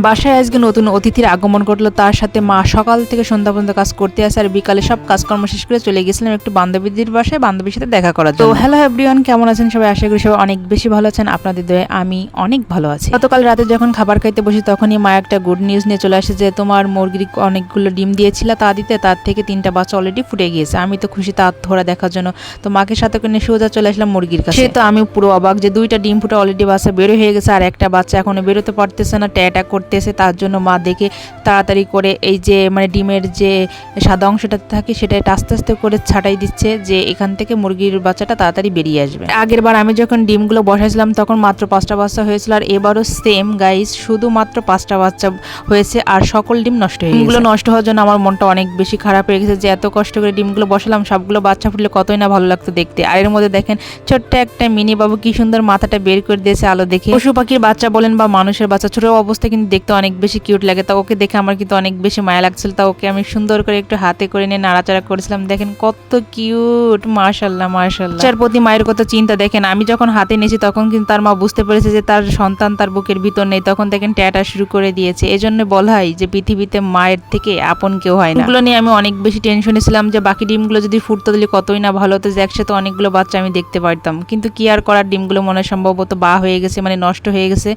বাসায় আজকে নতুন অতিথির আগমন ঘটলো, তার সাথে মা সকাল থেকে সন্ধ্যা পর্যন্ত কাজ করতে আসে আর বিকালে সব কাজকর্ম শেষ করে চলে গেছিলাম একটু বান্ধবীদের বাসায় বান্ধবীর সাথে দেখা করার জন্য। তো হ্যালো এভরিওয়ান, কেমন আছেন সবাই? আশা করি সবাই অনেক বেশি ভালো আছেন, আপনাদের দয়ে আমি অনেক ভালো আছি। গতকাল রাতে যখন খাবার খাইতে বসি তখনই মা একটা গুড নিউজ নিয়ে চলে আসে যে তোমার মুরগির অনেকগুলো ডিম দিয়েছিল তা দিতে, তার থেকে 3টা বাচ্চা অলরেডি ফুটে গিয়েছে। আমি তো খুশি তার ধরা দেখার জন্য, তো মাকে সাথে করে নিয়ে সোজা চলে আসলাম মুরগির কাছে। তো আমি পুরো অবাক যে 2টা ডিম ফুটে অলরেডি বাচ্চা বেরো হয়ে গেছে আর একটা বাচ্চা এখনো বেরোতে পারতেছে না, ট্যাটা করতেছে। তার জন্য মা দেখে তাড়াতাড়ি করে এই যে ডিমের যে সাদা অংশটা থাকে সেটা আস্তে আস্তে করে ছাটাই দিচ্ছে যে এখান থেকে মুরগির বাচ্চাটা তাড়াতাড়ি বেরিয়ে আসবে। আগের বার আমি যখন ডিমগুলো বসাইছিলাম তখন মাত্র 5টা বাচ্চা হয়েছিল আর এবারও সেম গাইস, শুধুমাত্র 5টা বাচ্চা হয়েছে আর সকল ডিম নষ্ট হয়ে গেছে। ডিমগুলো নষ্ট হওয়ার জন্য আমার মনটা অনেক বেশি খারাপ হয়ে গেছে যে এত কষ্ট করে ডিমগুলো বসালাম, সবগুলো বাচ্চা ফুটলে কতই না ভালো লাগতো দেখতে। আর এর মধ্যে দেখেন ছোট্ট একটা মিনি বাবু কি সুন্দর মাথাটা বের করে দিয়েছে আলো দেখে। পশু পাখির বাচ্চা বলেন বা মানুষের বাচ্চা ছোট অবস্থায় কিন্তু দেখতে অনেক বেশি কিউট লাগে। তা ওকে দেখে আমার কিন্তু অনেক বেশি মায়া লাগছিল, তা ওকে আমি সুন্দর করে একটু হাতে করে নিয়ে নাড়াচাড়া করেছিলাম। দেখেন কত কিউট, মাশাআল্লাহ মাশাআল্লাহ। বাচ্চার প্রতি মায়ের কত চিন্তা দেখেন। আমি যখন হাতে নিয়েছি তখন কিন্তু তার মা বুঝতে পেরেছে যে তার সন্তান তার বুকের ভিতর নেই, তখন দেখেন ট্যাটা শুরু করে দিয়েছে। এজন্য বলা হয় যে পৃথিবীতে মায়ের থেকে আপন কেউ হয় না। এগুলো নিয়ে আমি অনেক বেশি টেনশনে ছিলাম যে বাকি ডিমগুলো যদি ফুটতো তাহলে কতই না ভালো হতো, যে একসাথে অনেকগুলো বাচ্চা আমি দেখতে পারতাম। কিন্তু কি আর করার, ডিমগুলো মনে হয় সম্ভবত হয়ে গেছে, নষ্ট হয়ে গেছে,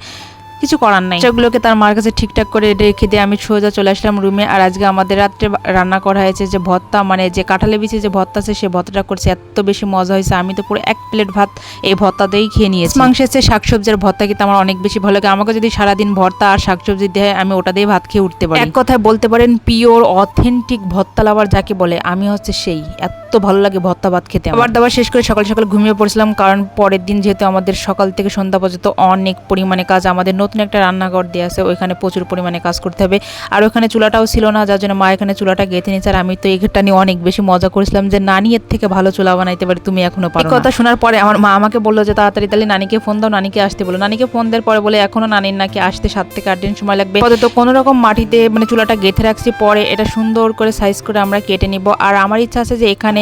কিছু করার নাই। সেগুলোকে তার মার কাছে ঠিকঠাক করে রেখে দিয়ে আমি সোজা চলে আসলাম রুমে। আর আজকে আমাদের রাত্রে রান্না করা হয়েছে যে ভর্তা, যে কাঁঠালে বিচে যে ভর্তা আছে সে ভর্তাটা করছে, এত বেশি মজা হয়েছে। আমি তো পুরো 1 প্লেট ভাত এই ভর্তা দিয়েই খেয়ে নিয়েছি। মাংসের চেয়ে শাকসবজির ভর্তা কিন্তু আমার অনেক বেশি ভালো লাগে। আমাকে যদি সারাদিন ভর্তা আর শাকসবজি দেয় আমি ওটা দিয়ে ভাত খেয়ে উঠতে পারি। এক কথায় বলতে পারেন পিওর অথেন্টিক ভর্তা লাভার যাকে বলে আমি হচ্ছে সেই। এত ভালো লাগে ভর্তা ভাত খেতে। খাবার দাবার শেষ করে সকাল সকাল ঘুমিয়ে পড়ছিলাম, কারণ পরের দিন যেহেতু আমাদের সকাল থেকে সন্ধ্যা পর্যন্ত অনেক পরিমাণে কাজ। আমাদের নতুন একটা রান্নাঘর দিয়ে আছে, ওইখানে প্রচুর পরিমাণে কাজ করতে হবে। আর ওইখানে চুলাটাও ছিল না, যার জন্য মা এখানে চুলাটা গেঁথে নিয়েছে। আর আমি তো এই ঘরটা নিয়ে অনেক বেশি মজা করেছিলাম যে নানি এর থেকে ভালো চুলা বানাইতে পারে, তুমি এখনো পারো। এই কথা শোনার পরে আমার মা আমাকে বললো যে তাড়াতাড়ি তাহলে নানিকে ফোন দাও, নানিকে আসতে বলো। নানিকে ফোন দেওয়ার পরে বলে এখনো নানির নাকি আসতে 7 থেকে 8 দিন সময় লাগবে। তো কোনো রকম মাটিতে চুলাটা গেঁথে রাখছি, পরে এটা সুন্দর করে সাইজ করে আমরা কেটে নিব। আর আমার ইচ্ছা আছে যে এখানে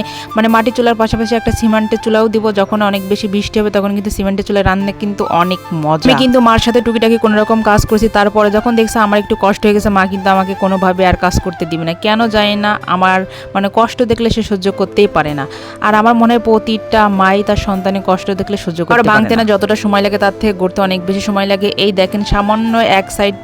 মাটির চুলার পাশাপাশি একটা সিমেন্টের চুলাও দিব। যখন অনেক বেশি বৃষ্টি হবে তখন কিন্তু সিমেন্টের চুলায় রান্না কিন্তু অনেক মজা। আমি কিন্তু মার সাথে টুকিটাকি কোনো রকম কাজ করছি, তারপরে যখন দেখছে আমার একটু কষ্ট হয়ে গেছে মা কিন্তু আমাকে কোনোভাবে আর কাজ করতে দিবে না। কেন জানি না, আমার কষ্ট দেখলে সে সহ্য করতেই পারে না। আর আমার মনে হয় প্রতিটা মাই তার সন্তানের কষ্ট দেখলে সহ্য করতে পারে না। ভাঙতে না যতটা সময় লাগে তার থেকে গড়তে অনেক বেশি সময় লাগে। এই দেখেন সামান্য এক সাইড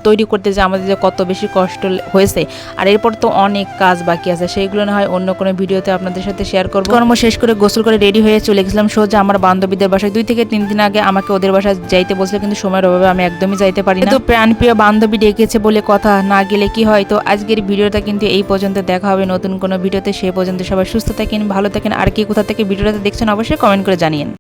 তৈরি করতে যে আমাদের যে কত বেশি কষ্ট হয়েছে। আর এরপর তো অনেক কাজ বাকি আছে, সেইগুলো না হয় অন্য কোনো ভিডিওতে আপনাদের সাথে শেয়ার করবো। কর্ম শেষ করে গোসল করে রেডি হয়ে চলে গেছিলাম সোজা আমার বান্ধবীদের বাসায়। 2 থেকে 3 দিন আগে আমাকে ওদের বাসায় যাইতে বলছিল, কিন্তু সময়ের অভাবে আমি একদমই যাইতে পারি না। তো প্রাণপ্রিয় বান্ধবী ডেকেছে বলে কথা, না গেলে কি হয়। তো আজকের ভিডিওটা কিন্তু এই পর্যন্ত, দেখা হবে নতুন কোনো ভিডিওতে। সে পর্যন্ত সবাই সুস্থ থাকেন, ভালো থাকেন। আর কি কোথা থেকে ভিডিওটা দেখছেন অবশ্যই কমেন্ট করে জানিয়েন।